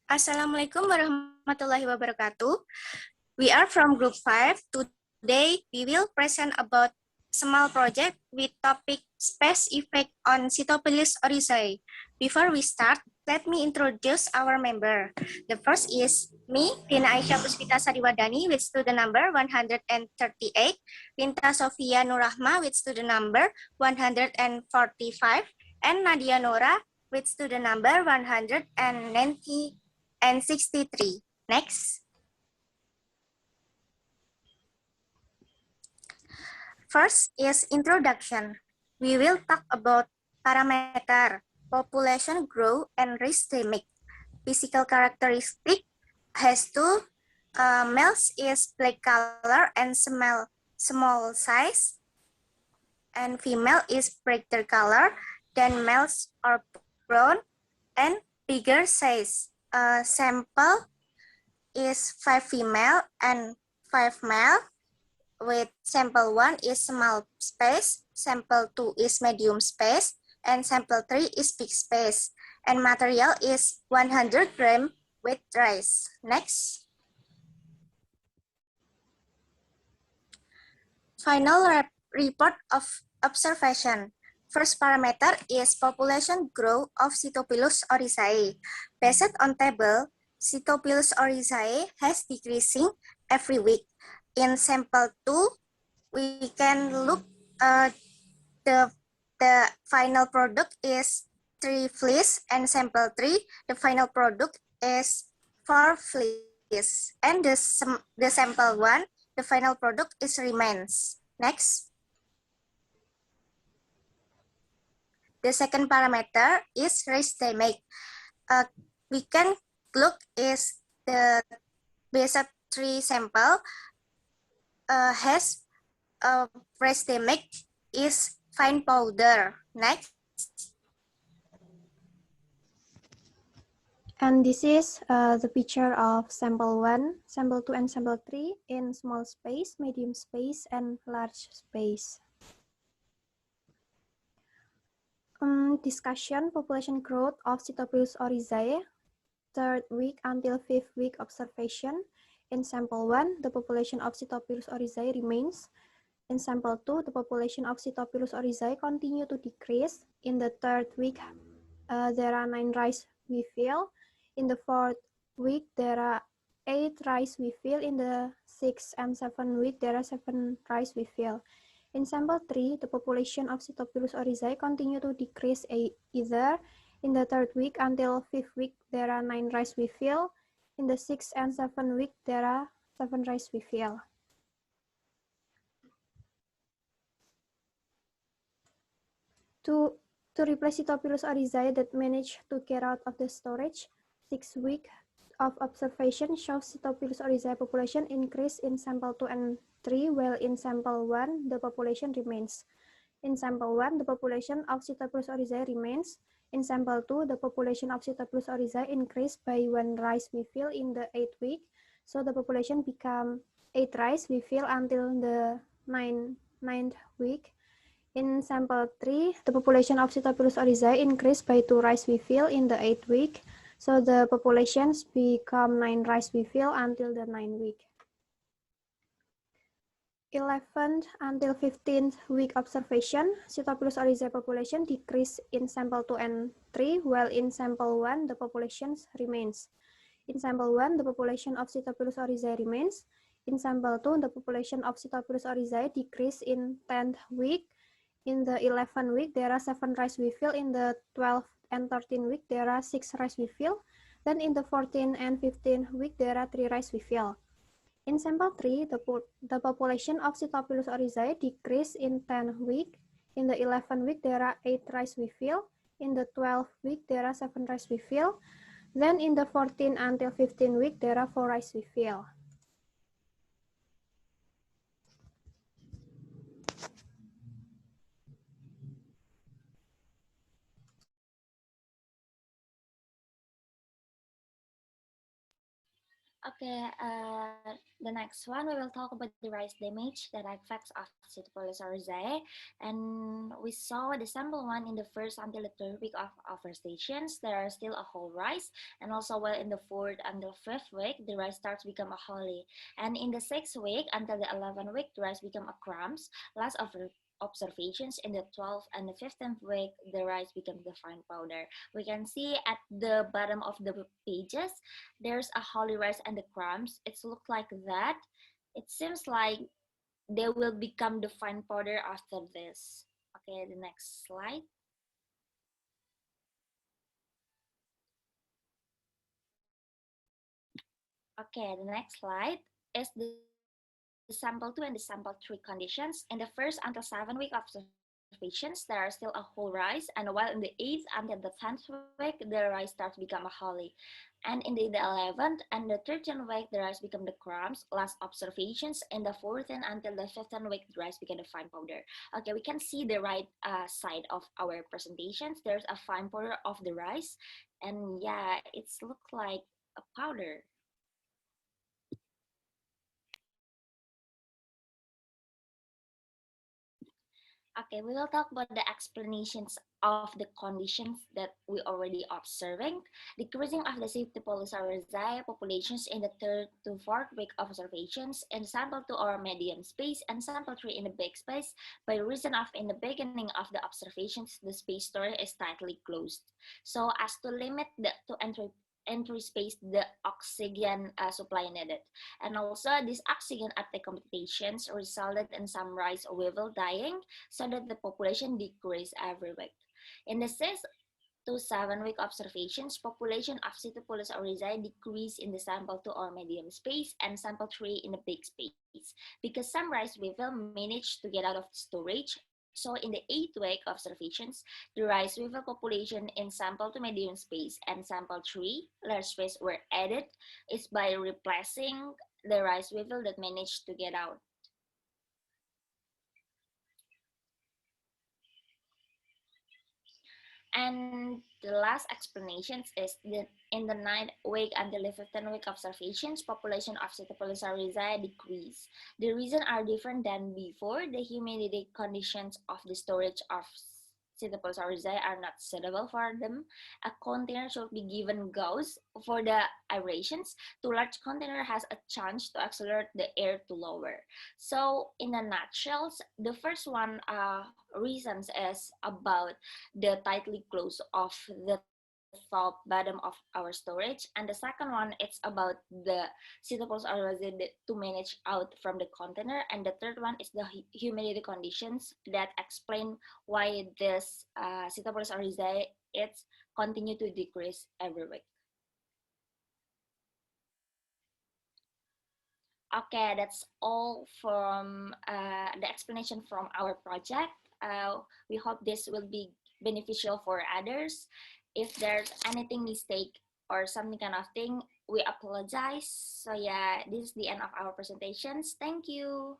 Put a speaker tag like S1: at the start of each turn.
S1: Assalamualaikum warahmatullahi wabarakatuh. We are from Group 5. Today, we will present about small project with topic space effect on Cytophilus oryzae. Before we start, let me introduce our member. The first is me, Dina Aisyah Puspita Sariwadani with student number 138, Rinta Sofia Nurrahma with student number 145, and Nadia Nora with student number 190 and 63. Next. First is introduction. We will talk about parameter, population growth, and rhizostemic. Physical characteristic has two. Males is black color and small size, and female is brighter color. Then males are brown and bigger size. Sample is 5 female and 5 male. With sample 1 is small space, sample 2 is medium space, and sample 3 is big space. And material is 100 gram with rice. Next. Final report of observation. First parameter is population growth of Cytophilus oryzae. Based on table, Cytophilus oryzae has decreasing every week. In sample 2, we can look the final product is 3 fleas, and sample 3, the final product is 4 fleas. And the sample 1, the final product is remains. Next. The second parameter is rhizostemic. We can look is the basic 3 sample has rhizostemic is fine powder. Next.
S2: And this is the picture of sample 1, sample 2, and sample 3 in small space, medium space, and large space. Discussion population growth of Cytophilus oryzae, 3rd week until 5th week observation. In sample 1, the population of Cytophilus oryzae remains. In sample 2, the population of Cytophilus oryzae continue to decrease. In the 3rd week, there are 9 rice we fill. In the 4th week, there are 8 rice we fill. In the 6th and 7th week, there are 7 rice we fill. In sample 3, the population of Cytophilus oryzae continue to decrease either. In the 3rd week until 5th week, there are 9 rice we fill. In the 6th and 7th week, there are 7 rice we fill. To replace Cytophilus oryzae that manage to get out of the storage, 6 weeks of observation shows Cytophilus oryzae population increase in sample 2 and 3, while in sample 1, the population remains. In sample 1, the population of Cytophilus oryzae remains. In sample 2, the population of Cytophilus oryzae increased by 1 rice we fill in the 8th week, so the population become 8 rice we fill until the 9th week. In sample 3, the population of Cytophilus oryzae increased by 2 rice we fill in the 8th week, so the populations become 9 rice we fill until the 9th week. 11th until 15th week observation, Cytophilus oryzae population decreased in sample 2 and 3, while in sample 1, the population remains. In sample 1, the population of Cytophilus oryzae remains. In sample 2, the population of Cytophilus oryzae decreased in 10th week. In the 11th week, there are 7 rice we fill. In the 12th and 13th week, there are 6 rice we fill. Then in the 14th and 15th week, there are 3 rice we fill. In sample 3, the population of Cytophilus oryzae decreased in 10th week. In the 11th week, there are 8 rice we fill. In the 12th week, there are 7 rice we fill. Then in the 14th until 15th week, there are 4 rice we fill.
S3: Okay, the next one we will talk about the rice damage that affects of Cytopolis oryzae, and we saw the sample one in the first until the third week of our stations. There are still a whole rice, and also while in the fourth until fifth week, the rice starts become a holly, and in the sixth week until the 11th week, the rice become a crumbs. Last of observations in the 12th and the 15th week, the rice becomes the fine powder. We can see at the bottom of the pages there's a holly rice and the crumbs. It's look like that. It seems like they will become the fine powder after this. Okay, the next slide. Okay, the next slide is the sample 2 and the sample 3 conditions. In the first until 7 week observations, there are still a whole rice, and while in the 8th until the 10th week, the rice starts become a holly. And in the 11th and the 13th week, the rice become the crumbs. Last observations in the 14th until the 15th week, the rice became the fine powder. Okay, we can see the right side of our presentations. There's a fine powder of the rice, and yeah, it's look like a powder. Okay, we will talk about the explanations of the conditions that we already observing. Decreasing of the safety polysaccharides populations in the third to fourth week of observations in sample 2 or medium space and sample 3 in the big space by reason of in the beginning of the observations, the space storage is tightly closed. So as to limit the to entry space the oxygen supply needed. And also, this oxygen at the computations resulted in some rice weevil dying, so that the population decreased every week. In the 6 to 7 week observations, population of Cytopolis oryzae decreased in the sample 2 or medium space and sample 3 in the big space because some rice weevil managed to get out of storage. So in the 8th week observations, the rice weevil population in sample 2 medium space and sample 3 large space were added is by replacing the rice weevil that managed to get out. And the last explanations is that in the 9th week until the 15th week observations, population of Cytopolis oryzae decrease. The reasons are different than before. The humidity conditions of the storage of Cytopolis oryzae are not suitable for them. A container should be given gauze for the aerations. Too large container has a chance to accelerate the air to lower. So in a nutshell, the first one reasons is about the tightly close of the top bottom of our storage, and the second one it's about the Cytopolis oryzae to manage out from the container, and the third one is the humidity conditions that explain why this Cytopolis oryzae it's continue to decrease every week. Okay, that's all from the explanation from our project. We hope this will be beneficial for others. If there's anything mistake or something kind of thing, we apologize. So yeah, this is the end of our presentations. Thank you.